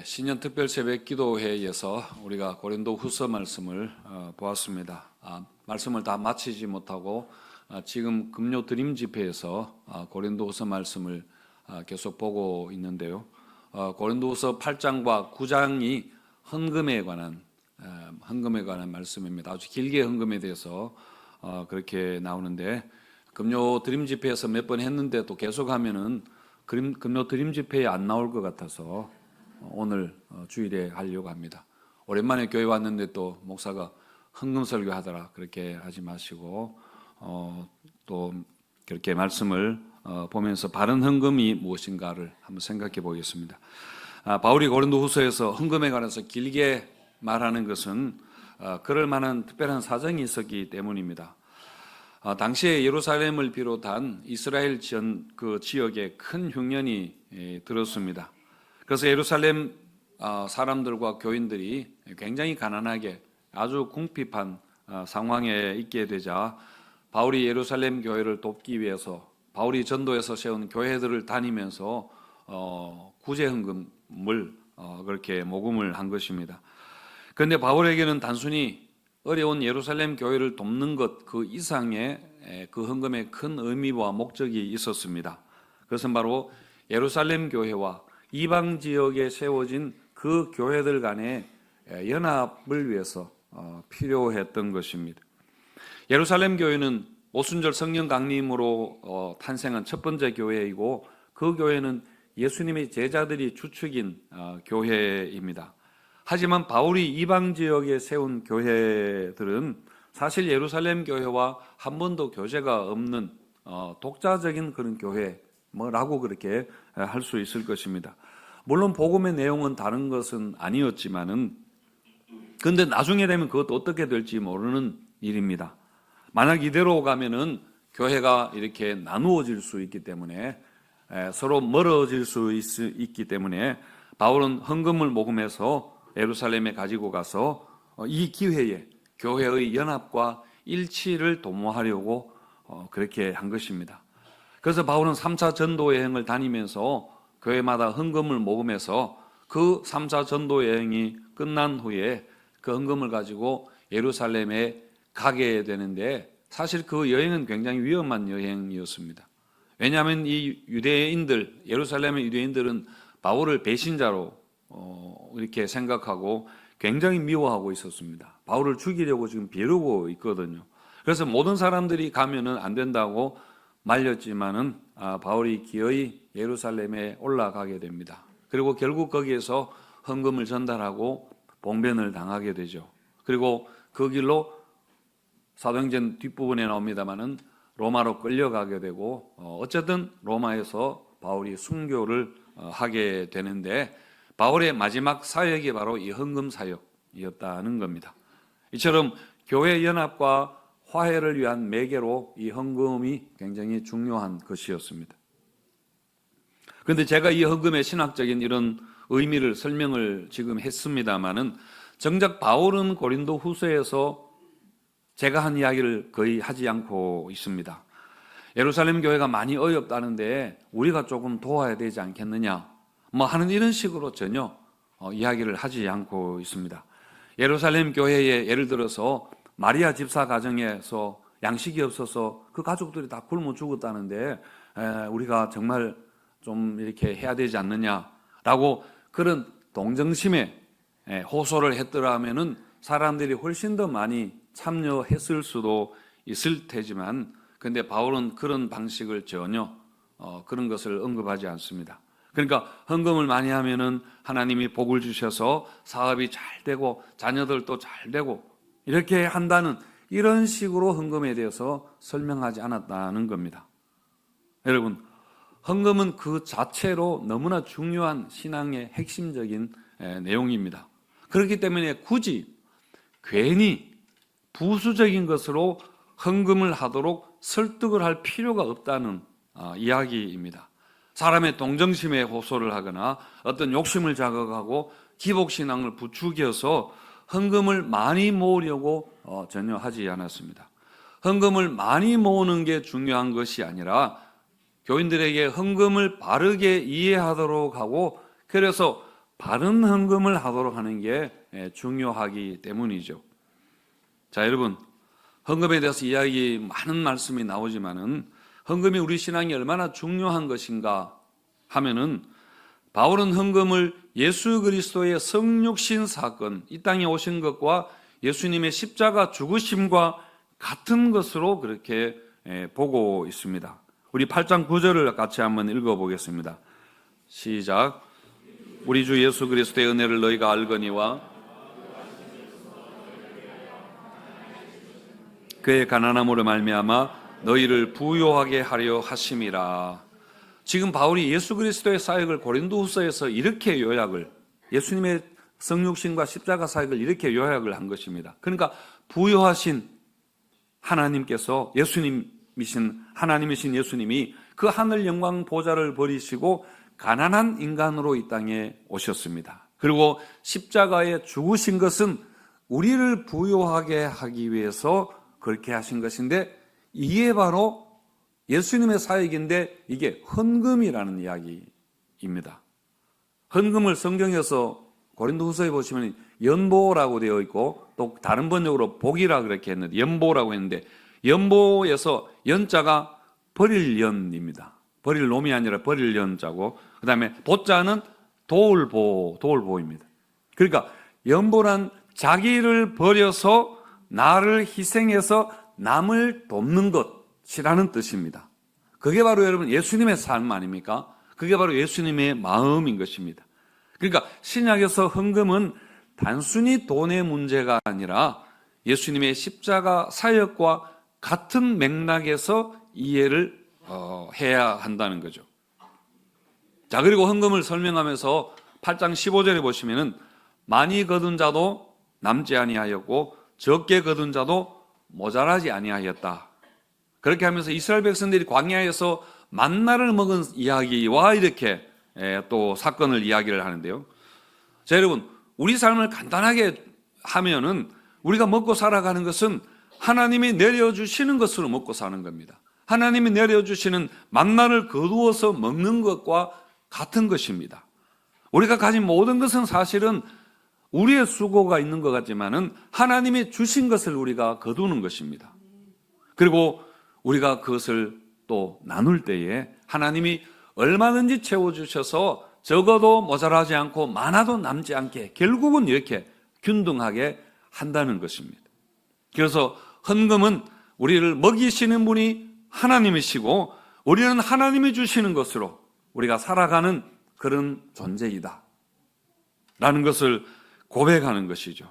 신년 특별 새벽 기도회에서 우리가 고린도 후서 말씀을 보았습니다. 말씀을 다 마치지 못하고 지금 금요 드림 집회에서 고린도 후서 말씀을 계속 보고 있는데요. 고린도 후서 8장과 9장이 헌금에 관한 말씀입니다. 아주 길게 헌금에 대해서 그렇게 나오는데, 금요 드림 집회에서 몇 번 했는데 또 계속하면은 금요 드림 집회에 안 나올 것 같아서 오늘 주일에 하려고 합니다. 오랜만에 교회 왔는데 또 목사가 헌금 설교하더라 그렇게 하지 마시고 또 그렇게 말씀을 보면서 바른 헌금이 무엇인가를 한번 생각해 보겠습니다. 바울이 고린도 후서에서 헌금에 관해서 길게 말하는 것은 그럴 만한 특별한 사정이 있었기 때문입니다. 당시에 예루살렘을 비롯한 이스라엘 그 지역에 큰 흉년이 들었습니다. 그래서 예루살렘 사람들과 교인들이 굉장히 가난하게 아주 궁핍한 상황에 있게 되자 바울이 예루살렘 교회를 돕기 위해서 바울이 전도해서 세운 교회들을 다니면서 구제 헌금을 그렇게 모금을 한 것입니다. 그런데 바울에게는 단순히 어려운 예루살렘 교회를 돕는 것 그 이상의 그 헌금에 큰 의미와 목적이 있었습니다. 그것은 바로 예루살렘 교회와 이방 지역에 세워진 그 교회들 간의 연합을 위해서 필요했던 것입니다. 예루살렘 교회는 오순절 성령 강림으로 탄생한 첫 번째 교회이고, 그 교회는 예수님의 제자들이 주축인 교회입니다. 하지만 바울이 이방 지역에 세운 교회들은 사실 예루살렘 교회와 한 번도 교제가 없는 독자적인 그런 교회라고 그렇게 할 수 있을 것입니다. 물론 복음의 내용은 다른 것은 아니었지만은, 근데 나중에 되면 그것도 어떻게 될지 모르는 일입니다. 만약 이대로 가면은 교회가 이렇게 나누어질 수 있기 때문에, 서로 멀어질 수 있기 때문에 바울은 헌금을 모금해서 예루살렘에 가지고 가서 이 기회에 교회의 연합과 일치를 도모하려고 그렇게 한 것입니다. 그래서 바울은 3차 전도 여행을 다니면서 교회마다 헌금을 모금해서 그 3차 전도 여행이 끝난 후에 그 헌금을 가지고 예루살렘에 가게 되는데, 사실 그 여행은 굉장히 위험한 여행이었습니다. 왜냐하면 이 유대인들, 예루살렘의 유대인들은 바울을 배신자로 이렇게 생각하고 굉장히 미워하고 있었습니다. 바울을 죽이려고 지금 벼르고 있거든요. 그래서 모든 사람들이 가면은 안 된다고 말렸지만은 바울이 기어이 예루살렘에 올라가게 됩니다. 그리고 결국 거기에서 헌금을 전달하고 봉변을 당하게 되죠. 그리고 그 길로 사도행전 뒷부분에 나옵니다만은 로마로 끌려가게 되고, 어쨌든 로마에서 바울이 순교를 하게 되는데, 바울의 마지막 사역이 바로 이 헌금 사역이었다는 겁니다. 이처럼 교회 연합과 화해를 위한 매개로 이 헌금이 굉장히 중요한 것이었습니다. 그런데 제가 이 헌금의 신학적인 이런 의미를 설명을 지금 했습니다마는, 정작 바울은 고린도 후서에서 제가 한 이야기를 거의 하지 않고 있습니다. 예루살렘 교회가 많이 어렵다는데 우리가 조금 도와야 되지 않겠느냐 하는 이런 식으로 전혀 이야기를 하지 않고 있습니다. 예루살렘 교회에 예를 들어서 마리아 집사 가정에서 양식이 없어서 그 가족들이 다 굶어 죽었다는데 우리가 정말 좀 이렇게 해야 되지 않느냐라고 그런 동정심에 호소를 했더라면은 사람들이 훨씬 더 많이 참여했을 수도 있을 테지만, 근데 바울은 그런 방식을 전혀 그런 것을 언급하지 않습니다. 그러니까 헌금을 많이 하면은 하나님이 복을 주셔서 사업이 잘 되고 자녀들도 잘 되고 이렇게 한다는 이런 식으로 헌금에 대해서 설명하지 않았다는 겁니다. 여러분, 헌금은 그 자체로 너무나 중요한 신앙의 핵심적인 내용입니다. 그렇기 때문에 굳이 괜히 부수적인 것으로 헌금을 하도록 설득을 할 필요가 없다는 이야기입니다. 사람의 동정심에 호소를 하거나 어떤 욕심을 자극하고 기복신앙을 부추겨서 헌금을 많이 모으려고 전혀 하지 않았습니다. 헌금을 많이 모으는 게 중요한 것이 아니라 교인들에게 헌금을 바르게 이해하도록 하고, 그래서 바른 헌금을 하도록 하는 게 중요하기 때문이죠. 자, 여러분, 헌금에 대해서 이야기 많은 말씀이 나오지만은 헌금이 우리 신앙이 얼마나 중요한 것인가 하면은 바울은 헌금을 예수 그리스도의 성육신 사건, 이 땅에 오신 것과 예수님의 십자가 죽으심과 같은 것으로 그렇게 보고 있습니다. 우리 8장 9절을 같이 한번 읽어보겠습니다. 시작. 우리 주 예수 그리스도의 은혜를 너희가 알거니와 그의 가난함으로 말미암아 너희를 부요하게 하려 하심이라. 지금 바울이 예수 그리스도의 사역을 고린도후서에서 이렇게 요약을, 예수님의 성육신과 십자가 사역을 이렇게 요약을 한 것입니다. 그러니까 부요하신 하나님께서, 하나님이신 예수님이 그 하늘 영광 보좌를 버리시고 가난한 인간으로 이 땅에 오셨습니다. 그리고 십자가에 죽으신 것은 우리를 부요하게 하기 위해서 그렇게 하신 것인데, 이게 바로 예수님의 사역인데 이게 헌금이라는 이야기입니다. 헌금을 성경에서 고린도후서에 보시면 연보라고 되어 있고, 또 다른 번역으로 복이라 그렇게 했는데, 연보라고 했는데, 연보에서 연자가 버릴 연입니다. 버릴 놈이 아니라 버릴 연자고, 그 다음에 보자는 도울보입니다. 그러니까 연보란 자기를 버려서 나를 희생해서 남을 돕는 것이라는 뜻입니다. 그게 바로 여러분 예수님의 삶 아닙니까? 그게 바로 예수님의 마음인 것입니다. 그러니까 신약에서 헌금은 단순히 돈의 문제가 아니라 예수님의 십자가 사역과 같은 맥락에서 이해를 해야 한다는 거죠. 자, 그리고 헌금을 설명하면서 8장 15절에 보시면은 많이 거둔 자도 남지 아니하였고 적게 거둔 자도 모자라지 아니하였다. 그렇게 하면서 이스라엘 백성들이 광야에서 만나를 먹은 이야기와 이렇게 또 사건을 이야기를 하는데요. 자, 여러분, 우리 삶을 간단하게 하면은 우리가 먹고 살아가는 것은 하나님이 내려주시는 것으로 먹고 사는 겁니다. 하나님이 내려주시는 만나를 거두어서 먹는 것과 같은 것입니다. 우리가 가진 모든 것은 사실은 우리의 수고가 있는 것 같지만은 하나님이 주신 것을 우리가 거두는 것입니다. 그리고 우리가 그것을 또 나눌 때에 하나님이 얼마든지 채워주셔서 적어도 모자라지 않고 많아도 남지 않게 결국은 이렇게 균등하게 한다는 것입니다. 그래서 헌금은 우리를 먹이시는 분이 하나님이시고 우리는 하나님이 주시는 것으로 우리가 살아가는 그런 존재이다 라는 것을 고백하는 것이죠.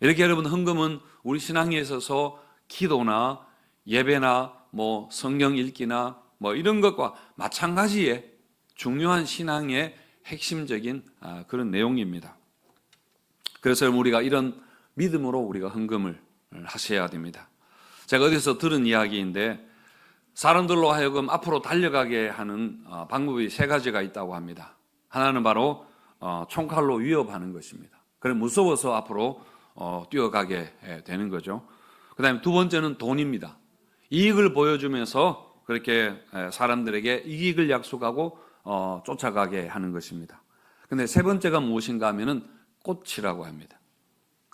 이렇게 여러분, 헌금은 우리 신앙에 있어서 기도나 예배나 성경 읽기나 이런 것과 마찬가지의 중요한 신앙의 핵심적인 그런 내용입니다. 그래서 우리가 이런 믿음으로 우리가 헌금을 하셔야 됩니다. 제가 어디서 들은 이야기인데 사람들로 하여금 앞으로 달려가게 하는 방법이 3가지가 있다고 합니다. 하나는 바로 총칼로 위협하는 것입니다. 그래 무서워서 앞으로 뛰어가게 되는 거죠. 그 다음에 2번째는 돈입니다. 이익을 보여주면서 그렇게 사람들에게 이익을 약속하고 쫓아가게 하는 것입니다. 근데 3번째가 무엇인가 하면은 꽃이라고 합니다.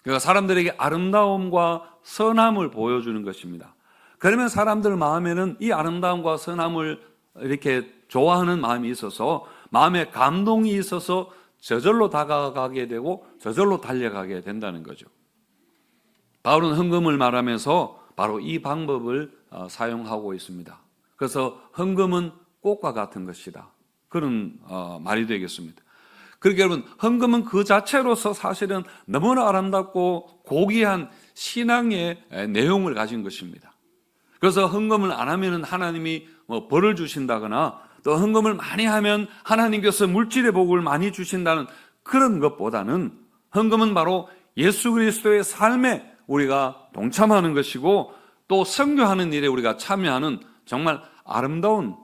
그러니까 사람들에게 아름다움과 선함을 보여주는 것입니다. 그러면 사람들 마음에는 이 아름다움과 선함을 이렇게 좋아하는 마음이 있어서, 마음에 감동이 있어서 저절로 다가가게 되고 저절로 달려가게 된다는 거죠. 바울은 헌금을 말하면서 바로 이 방법을 사용하고 있습니다. 그래서 헌금은 꽃과 같은 것이다, 그런 말이 되겠습니다. 그러니까 여러분, 헌금은 그 자체로서 사실은 너무나 아름답고 고귀한 신앙의 내용을 가진 것입니다. 그래서 헌금을 안 하면 하나님이 벌을 주신다거나 또 헌금을 많이 하면 하나님께서 물질의 복을 많이 주신다는 그런 것보다는 헌금은 바로 예수 그리스도의 삶에 우리가 동참하는 것이고 또 선교하는 일에 우리가 참여하는 정말 아름다운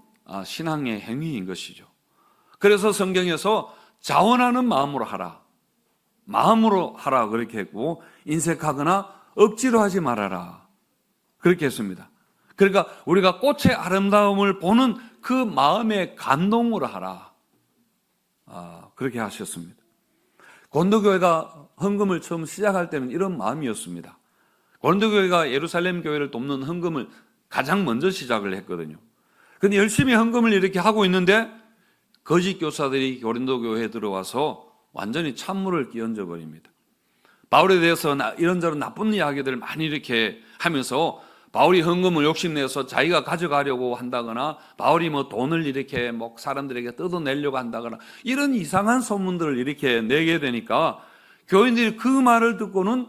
신앙의 행위인 것이죠. 그래서 성경에서 자원하는 마음으로 하라 그렇게 했고, 인색하거나 억지로 하지 말아라 그렇게 했습니다. 그러니까 우리가 꽃의 아름다움을 보는 그 마음의 감동으로 하라, 그렇게 하셨습니다. 고린도교회가 헌금을 처음 시작할 때는 이런 마음이었습니다. 고린도교회가 예루살렘 교회를 돕는 헌금을 가장 먼저 시작을 했거든요. 근데 열심히 헌금을 이렇게 하고 있는데 거짓 교사들이 고린도교회에 들어와서 완전히 찬물을 끼얹어 버립니다. 바울에 대해서 이런저런 나쁜 이야기들을 많이 이렇게 하면서 바울이 헌금을 욕심내서 자기가 가져가려고 한다거나 바울이 뭐 돈을 이렇게 뭐 사람들에게 뜯어내려고 한다거나 이런 이상한 소문들을 이렇게 내게 되니까 교인들이 그 말을 듣고는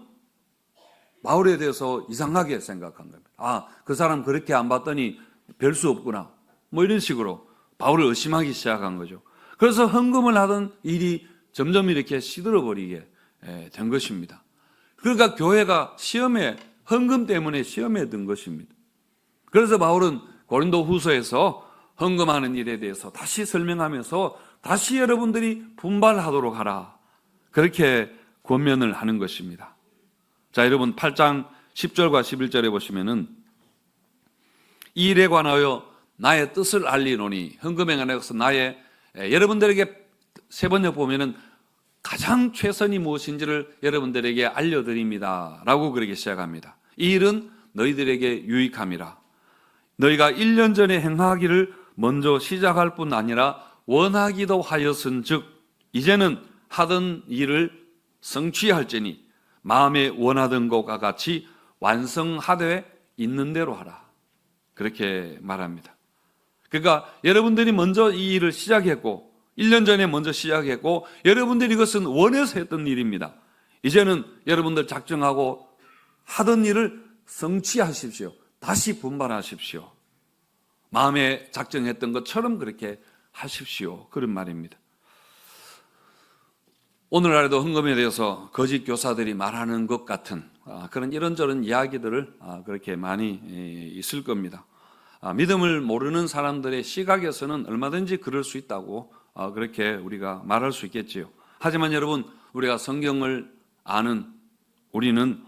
바울에 대해서 이상하게 생각한 겁니다. 아, 그 사람 그렇게 안 봤더니 별 수 없구나. 뭐 이런 식으로 바울을 의심하기 시작한 거죠. 그래서 헌금을 하던 일이 점점 이렇게 시들어버리게 된 것입니다. 그러니까 교회가 헌금 때문에 시험에 든 것입니다. 그래서 바울은 고린도 후서에서 헌금하는 일에 대해서 다시 설명하면서 다시 여러분들이 분발하도록 하라. 그렇게 권면을 하는 것입니다. 자, 여러분 8장 10절과 11절에 보시면은 이 일에 관하여 나의 뜻을 알리노니 헌금에 관해서 여러분들에게 세 번역 보면은 가장 최선이 무엇인지를 여러분들에게 알려드립니다 라고 그렇게 시작합니다. 이 일은 너희들에게 유익함이라. 너희가 1년 전에 행하기를 먼저 시작할 뿐 아니라 원하기도 하였은즉 이제는 하던 일을 성취할지니 마음에 원하던 것과 같이 완성하되 있는 대로 하라. 그렇게 말합니다. 그러니까 여러분들이 먼저 이 일을 시작했고 1년 전에 먼저 시작했고 여러분들이 이것은 원해서 했던 일입니다. 이제는 여러분들 작정하고 하던 일을 성취하십시오. 다시 분발하십시오. 마음에 작정했던 것처럼 그렇게 하십시오. 그런 말입니다. 오늘날에도 헌금에 대해서 거짓 교사들이 말하는 것 같은 그런 이런저런 이야기들을 그렇게 많이 있을 겁니다. 믿음을 모르는 사람들의 시각에서는 얼마든지 그럴 수 있다고 그렇게 우리가 말할 수 있겠지요. 하지만 여러분, 우리가 성경을 아는 우리는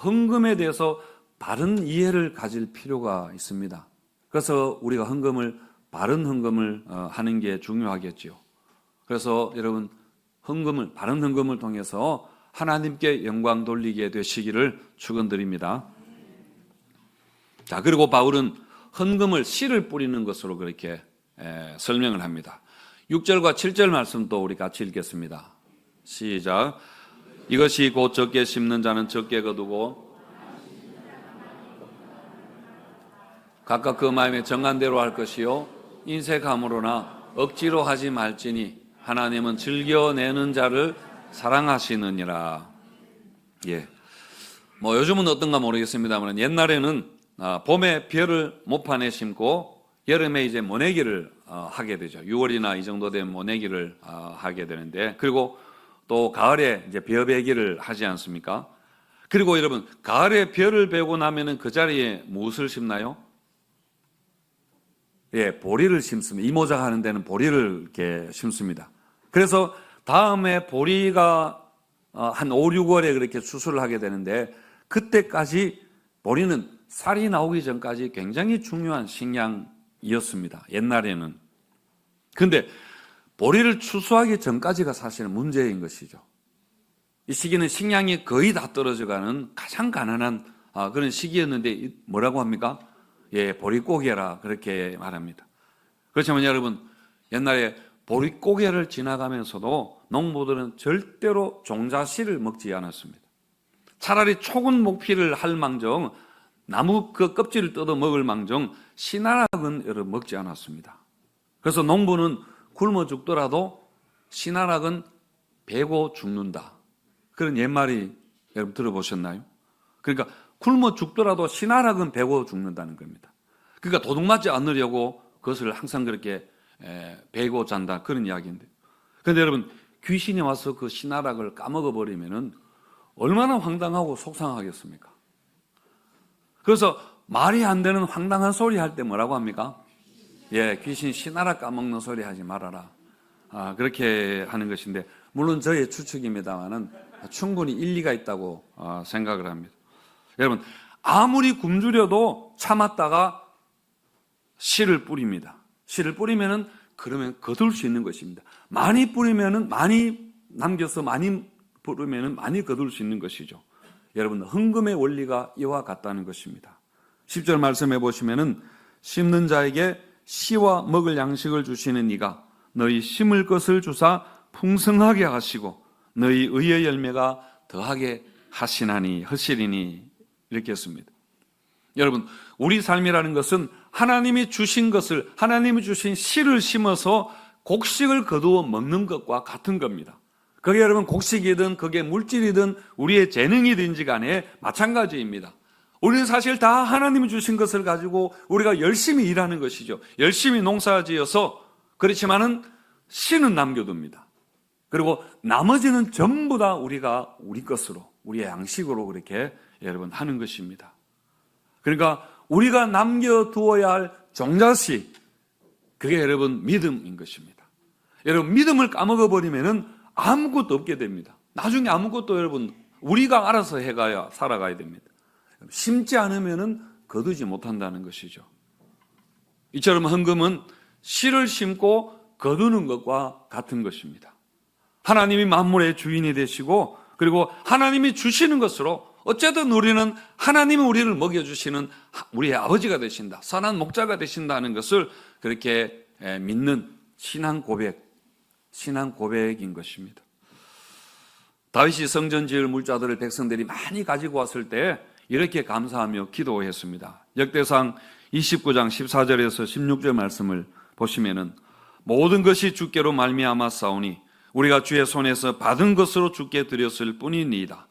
헌금에 대해서 바른 이해를 가질 필요가 있습니다. 그래서 우리가 바른 헌금을 하는 게 중요하겠지요. 그래서 여러분, 바른 헌금을 통해서 하나님께 영광 돌리게 되시기를 축원드립니다. 자, 그리고 바울은 헌금을 씨를 뿌리는 것으로 그렇게 설명을 합니다. 6절과 7절 말씀도 우리 같이 읽겠습니다. 시작. 이것이 곧 적게 심는 자는 적게 거두고 각각 그 마음에 정한 대로 할 것이요 인색함으로나 억지로 하지 말지니 하나님은 즐겨내는 자를 사랑하시느니라. 예. 뭐 요즘은 어떤가 모르겠습니다만 옛날에는 봄에 벼를 모판에 심고 여름에 이제 모내기를 하게 되죠. 6월이나 이 정도 되면 모내기를 하게 되는데, 그리고 또 가을에 이제 벼베기를 하지 않습니까? 그리고 여러분, 가을에 벼를 베고 나면은 그 자리에 무엇을 심나요? 예, 보리를 심습니다. 이모작 하는 데는 보리를 이렇게 심습니다. 그래서 다음에 보리가 한 5, 6월에 그렇게 추수를 하게 되는데, 그때까지 보리는 살이 나오기 전까지 굉장히 중요한 식량이었습니다. 옛날에는. 그런데 보리를 추수하기 전까지가 사실은 문제인 것이죠. 이 시기는 식량이 거의 다 떨어져가는 가장 가난한 그런 시기였는데 뭐라고 합니까? 예, 보릿고개라 그렇게 말합니다. 그렇지만 여러분, 옛날에 보릿고개를 지나가면서도 농부들은 절대로 종자씨를 먹지 않았습니다. 차라리 초근 목피를 할 망정, 나무 그 껍질을 뜯어 먹을 망정, 씨나락은 여러분 먹지 않았습니다. 그래서 농부는 굶어 죽더라도 씨나락은 베고 죽는다. 그런 옛말이 여러분 들어보셨나요? 그러니까 굶어 죽더라도 씨나락은 베고 죽는다는 겁니다. 그러니까 도둑맞지 않으려고 그것을 항상 그렇게 베고 잔다, 그런 이야기인데, 그런데 여러분, 귀신이 와서 그 씨나락을 까먹어 버리면은 얼마나 황당하고 속상하겠습니까? 그래서 말이 안 되는 황당한 소리 할 때 뭐라고 합니까? 예, 귀신 씨나락 까먹는 소리 하지 말아라. 그렇게 하는 것인데, 물론 저의 추측입니다만은 충분히 일리가 있다고 생각을 합니다. 여러분, 아무리 굶주려도 참았다가 씨를 뿌립니다. 씨를 뿌리면은 그러면 거둘 수 있는 것입니다. 많이 뿌리면은 많이 남겨서 많이 부르면 많이 거둘 수 있는 것이죠. 여러분, 헌금의 원리가 이와 같다는 것입니다. 10절 말씀해 보시면은 심는 자에게 씨와 먹을 양식을 주시는 이가 너희 심을 것을 주사 풍성하게 하시고 너희 의의 열매가 더하게 하시리니 이렇게 했습니다. 여러분, 우리 삶이라는 것은 하나님이 주신 것을, 하나님이 주신 씨를 심어서 곡식을 거두어 먹는 것과 같은 겁니다. 그게 여러분 곡식이든 그게 물질이든 우리의 재능이든지 간에 마찬가지입니다. 우리는 사실 다 하나님이 주신 것을 가지고 우리가 열심히 일하는 것이죠. 열심히 농사지어서, 그렇지만은 씨는 남겨둡니다. 그리고 나머지는 전부 다 우리가 우리 것으로, 우리의 양식으로 그렇게 여러분 하는 것입니다. 그러니까 우리가 남겨두어야 할 종자씨, 그게 여러분 믿음인 것입니다. 여러분, 믿음을 까먹어버리면은 아무것도 없게 됩니다. 나중에 아무것도 여러분 우리가 알아서 해가야 살아가야 됩니다. 심지 않으면은 거두지 못한다는 것이죠. 이처럼 헌금은 씨를 심고 거두는 것과 같은 것입니다. 하나님이 만물의 주인이 되시고, 그리고 하나님이 주시는 것으로 어쨌든 우리는 하나님이 우리를 먹여주시는 우리의 아버지가 되신다, 선한 목자가 되신다는 것을 그렇게 믿는 신앙 고백인 것입니다. 다윗이 성전 지을 물자들을 백성들이 많이 가지고 왔을 때 이렇게 감사하며 기도했습니다. 역대상 29장 14절에서 16절 말씀을 보시면은 모든 것이 주께로 말미암아 싸우니 우리가 주의 손에서 받은 것으로 주께 드렸을 뿐이니이다.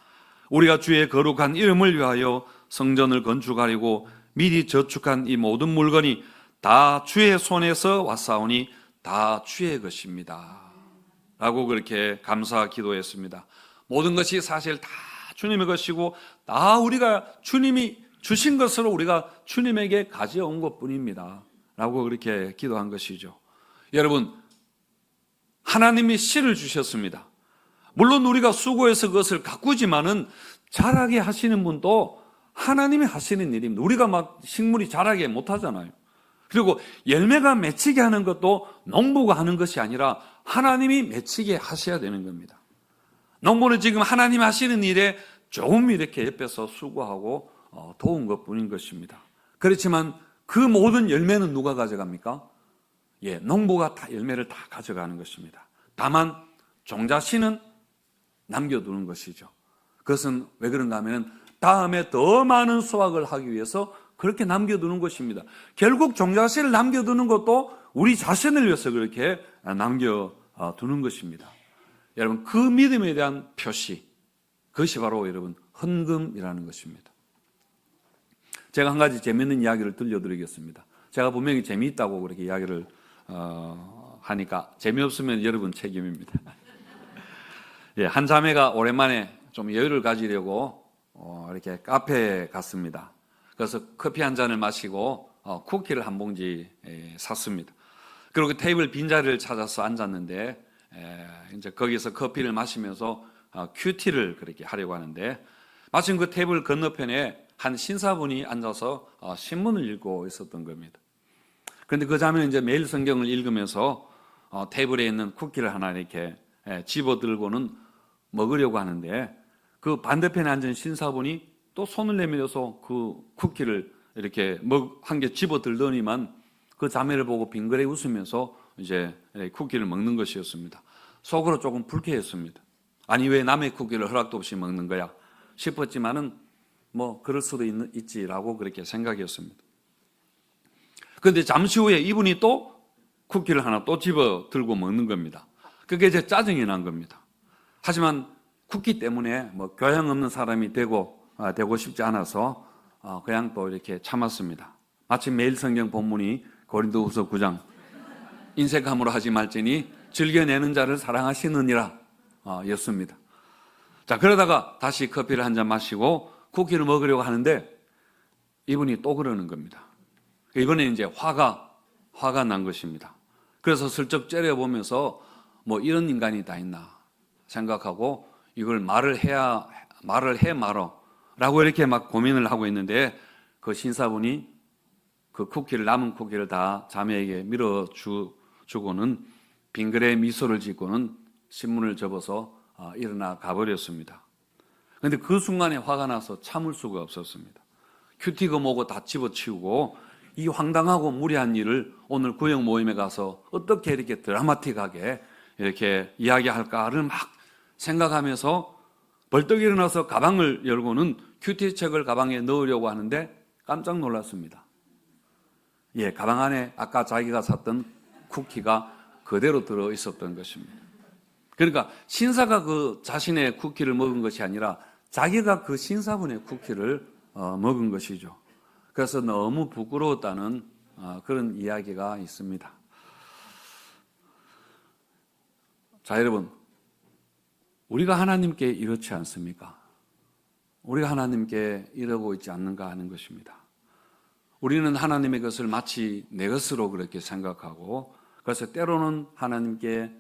우리가 주의 거룩한 이름을 위하여 성전을 건축하려고 미리 저축한 이 모든 물건이 다 주의 손에서 왔사오니 다 주의 것입니다 라고 그렇게 감사 기도했습니다. 모든 것이 사실 다 주님의 것이고 다 우리가 주님이 주신 것으로 우리가 주님에게 가져온 것뿐입니다 라고 그렇게 기도한 것이죠. 여러분, 하나님이 씨를 주셨습니다. 물론 우리가 수고해서 그것을 가꾸지만은 자라게 하시는 분도 하나님이 하시는 일입니다. 우리가 막 식물이 자라게 못하잖아요. 그리고 열매가 맺히게 하는 것도 농부가 하는 것이 아니라 하나님이 맺히게 하셔야 되는 겁니다. 농부는 지금 하나님 하시는 일에 조금 이렇게 옆에서 수고하고 도운 것뿐인 것입니다. 그렇지만 그 모든 열매는 누가 가져갑니까? 농부가 다 열매를 다 가져가는 것입니다. 다만 종자씨는 남겨두는 것이죠. 그것은 왜 그런가 하면 다음에 더 많은 수확을 하기 위해서 그렇게 남겨두는 것입니다. 결국 종자씨를 남겨두는 것도 우리 자신을 위해서 그렇게 남겨두는 것입니다. 여러분, 그 믿음에 대한 표시, 그것이 바로 여러분 헌금이라는 것입니다. 제가 한 가지 재미있는 이야기를 들려드리겠습니다. 제가 분명히 재미있다고 그렇게 이야기를 하니까 재미없으면 여러분 책임입니다. 한 자매가 오랜만에 좀 여유를 가지려고 이렇게 카페에 갔습니다. 그래서 커피 한 잔을 마시고 쿠키를 한 봉지 샀습니다. 그리고 테이블 빈자리를 찾아서 앉았는데 이제 거기서 커피를 마시면서 큐티를 그렇게 하려고 하는데 마침 그 테이블 건너편에 한 신사분이 앉아서 신문을 읽고 있었던 겁니다. 그런데 그 자매는 이제 매일 성경을 읽으면서 테이블에 있는 쿠키를 하나 이렇게 집어 들고는 먹으려고 하는데 그 반대편에 앉은 신사분이 또 손을 내밀어서 그 쿠키를 이렇게 한 개 집어 들더니만 그 자매를 보고 빙그레 웃으면서 이제 쿠키를 먹는 것이었습니다. 속으로 조금 불쾌했습니다. 아니, 왜 남의 쿠키를 허락도 없이 먹는 거야 싶었지만은 뭐 그럴 수도 있지라고 그렇게 생각했습니다. 그런데 잠시 후에 이분이 또 쿠키를 하나 또 집어 들고 먹는 겁니다. 그게 이제 짜증이 난 겁니다. 하지만 쿠키 때문에 뭐 교양 없는 사람이 되고 싶지 않아서 그냥 또 이렇게 참았습니다. 마침 매일 성경 본문이 고린도후서 9장 인색함으로 하지 말지니 즐겨내는 자를 사랑하시느니라 였습니다. 자, 그러다가 다시 커피를 한 잔 마시고 쿠키를 먹으려고 하는데 이분이 또 그러는 겁니다. 이번에 이제 화가 난 것입니다. 그래서 슬쩍 째려보면서 뭐 이런 인간이 다 있나 생각하고 이걸 말을 해 말어 라고 이렇게 막 고민을 하고 있는데 그 신사분이 그 남은 쿠키를 다 자매에게 밀어주고는 빙그레 미소를 짓고는 신문을 접어서 일어나 가버렸습니다. 그런데 그 순간에 화가 나서 참을 수가 없었습니다. 큐티가 뭐고 다 집어치우고 이 황당하고 무리한 일을 오늘 구역 모임에 가서 어떻게 이렇게 드라마틱하게 이렇게 이야기할까를 막 생각하면서 벌떡 일어나서 가방을 열고는 큐티책을 가방에 넣으려고 하는데 깜짝 놀랐습니다. 예, 가방 안에 아까 자기가 샀던 쿠키가 그대로 들어 있었던 것입니다. 그러니까 신사가 그 자신의 쿠키를 먹은 것이 아니라 자기가 그 신사분의 쿠키를 먹은 것이죠. 그래서 너무 부끄러웠다는 그런 이야기가 있습니다. 자, 여러분, 우리가 하나님께 이렇지 않습니까? 우리가 하나님께 이러고 있지 않는가 하는 것입니다. 우리는 하나님의 것을 마치 내 것으로 그렇게 생각하고, 그래서 때로는 하나님께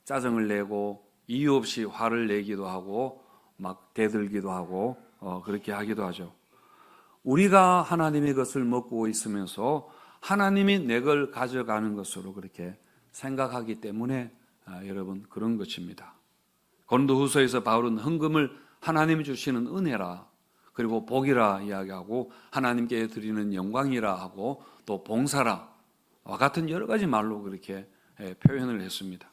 짜증을 내고 이유 없이 화를 내기도 하고 막 대들기도 하고 그렇게 하기도 하죠. 우리가 하나님의 것을 먹고 있으면서 하나님이 내 걸 가져가는 것으로 그렇게 생각하기 때문에 여러분 그런 것입니다. 고린도후서에서 바울은 헌금을 하나님이 주시는 은혜라, 그리고 복이라 이야기하고 하나님께 드리는 영광이라 하고 또 봉사라 와 같은 여러 가지 말로 그렇게 표현을 했습니다.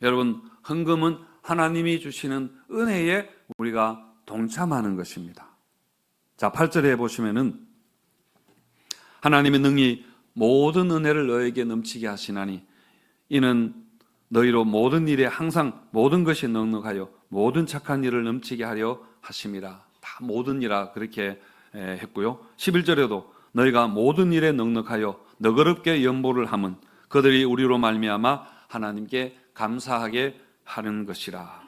여러분, 헌금은 하나님이 주시는 은혜에 우리가 동참하는 것입니다. 자, 8절에 보시면은 하나님의 능히 모든 은혜를 너에게 넘치게 하시나니 이는 너희로 모든 일에 항상 모든 것이 넉넉하여 모든 착한 일을 넘치게 하려 하심이라. 다 모든 일이라 그렇게 했고요. 11절에도 너희가 모든 일에 넉넉하여 너그럽게 연보를 함은 그들이 우리로 말미암아 하나님께 감사하게 하는 것이라.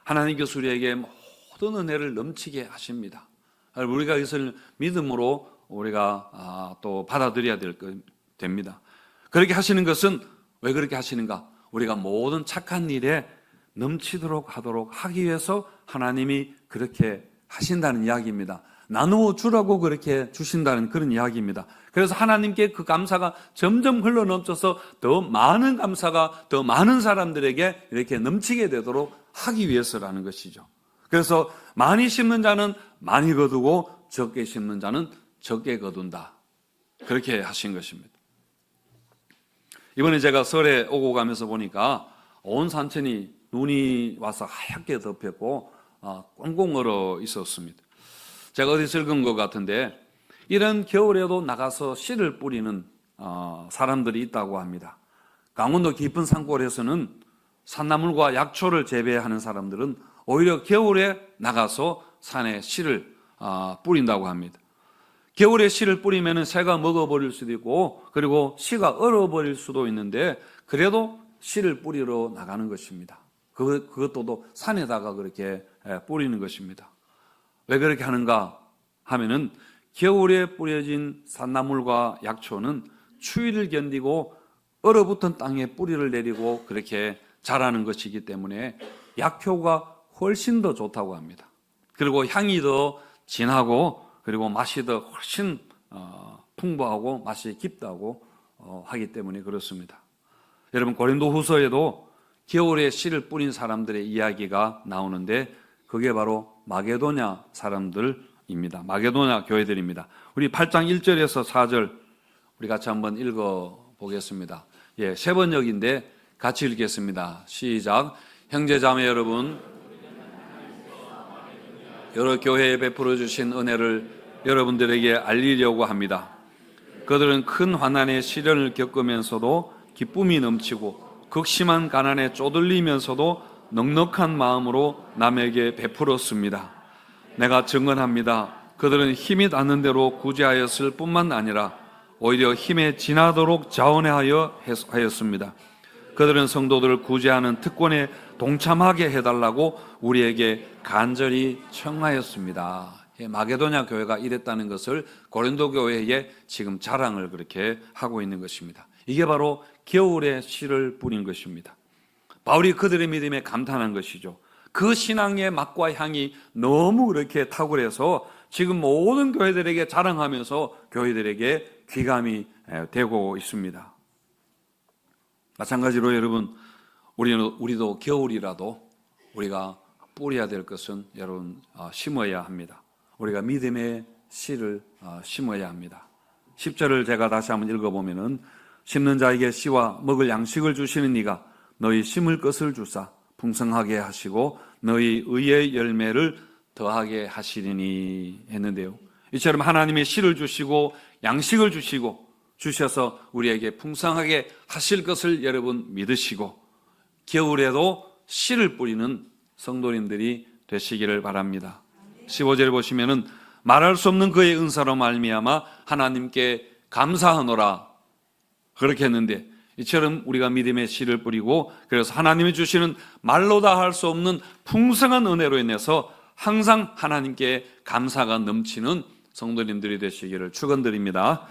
하나님께서 우리에게 모든 은혜를 넘치게 하십니다. 우리가 이것을 믿음으로 우리가 또 받아들여야 됩니다. 그렇게 하시는 것은 왜 그렇게 하시는가? 우리가 모든 착한 일에 넘치도록 하도록 하기 위해서 하나님이 그렇게 하신다는 이야기입니다. 나누어 주라고 그렇게 주신다는 그런 이야기입니다. 그래서 하나님께 그 감사가 점점 흘러넘쳐서 더 많은 감사가 더 많은 사람들에게 이렇게 넘치게 되도록 하기 위해서라는 것이죠. 그래서 많이 심는 자는 많이 거두고 적게 심는 자는 적게 거둔다. 그렇게 하신 것입니다. 이번에 제가 설에 오고 가면서 보니까 온 산천이 눈이 와서 하얗게 덮였고 꽁꽁 얼어 있었습니다. 제가 어디서 읽은 것 같은데 이런 겨울에도 나가서 씨를 뿌리는 사람들이 있다고 합니다. 강원도 깊은 산골에서는 산나물과 약초를 재배하는 사람들은 오히려 겨울에 나가서 산에 씨를 뿌린다고 합니다. 겨울에 씨를 뿌리면 새가 먹어버릴 수도 있고 그리고 씨가 얼어버릴 수도 있는데 그래도 씨를 뿌리러 나가는 것입니다. 그것도 산에다가 그렇게 뿌리는 것입니다. 왜 그렇게 하는가 하면은 겨울에 뿌려진 산나물과 약초는 추위를 견디고 얼어붙은 땅에 뿌리를 내리고 그렇게 자라는 것이기 때문에 약효가 훨씬 더 좋다고 합니다. 그리고 향이 더 진하고 그리고 맛이 더 훨씬 풍부하고 맛이 깊다고 하기 때문에 그렇습니다. 여러분, 고린도후서에도 겨울에 씨를 뿌린 사람들의 이야기가 나오는데 그게 바로 마게도냐 사람들입니다. 마게도냐 교회들입니다. 우리 8장 1절에서 4절 우리 같이 한번 읽어보겠습니다. 예, 세 번역인데 같이 읽겠습니다. 시작. 형제자매 여러분, 여러 교회에 베풀어 주신 은혜를 여러분들에게 알리려고 합니다. 그들은 큰 환난의 시련을 겪으면서도 기쁨이 넘치고 극심한 가난에 쪼들리면서도 넉넉한 마음으로 남에게 베풀었습니다. 내가 증언합니다. 그들은 힘이 닿는 대로 구제하였을 뿐만 아니라 오히려 힘에 지나도록 자원하여 하였습니다. 그들은 성도들을 구제하는 특권에 동참하게 해달라고 우리에게 간절히 청하였습니다. 마게도냐 교회가 이랬다는 것을 고린도 교회에 지금 자랑을 그렇게 하고 있는 것입니다. 이게 바로 겨울에 씨를 뿌린 것입니다. 바울이 그들의 믿음에 감탄한 것이죠. 그 신앙의 맛과 향이 너무 그렇게 탁월해서 지금 모든 교회들에게 자랑하면서 교회들에게 귀감이 되고 있습니다. 마찬가지로 여러분, 우리도 겨울이라도 우리가 뿌려야 될 것은 여러분 심어야 합니다. 우리가 믿음의 씨를 심어야 합니다. 10절을 제가 다시 한번 읽어보면은 심는 자에게 씨와 먹을 양식을 주시는 이가 너희 심을 것을 주사 풍성하게 하시고 너희 의의 열매를 더하게 하시리니 했는데요. 이처럼 하나님의 씨를 주시고 양식을 주셔서 우리에게 풍성하게 하실 것을 여러분 믿으시고 겨울에도 씨를 뿌리는 성도님들이 되시기를 바랍니다. 15절 보시면은 말할 수 없는 그의 은사로 말미암아 하나님께 감사하노라 그렇게 했는데 이처럼 우리가 믿음의 씨를 뿌리고 그래서 하나님이 주시는 말로 다 할 수 없는 풍성한 은혜로 인해서 항상 하나님께 감사가 넘치는 성도님들이 되시기를 축원드립니다.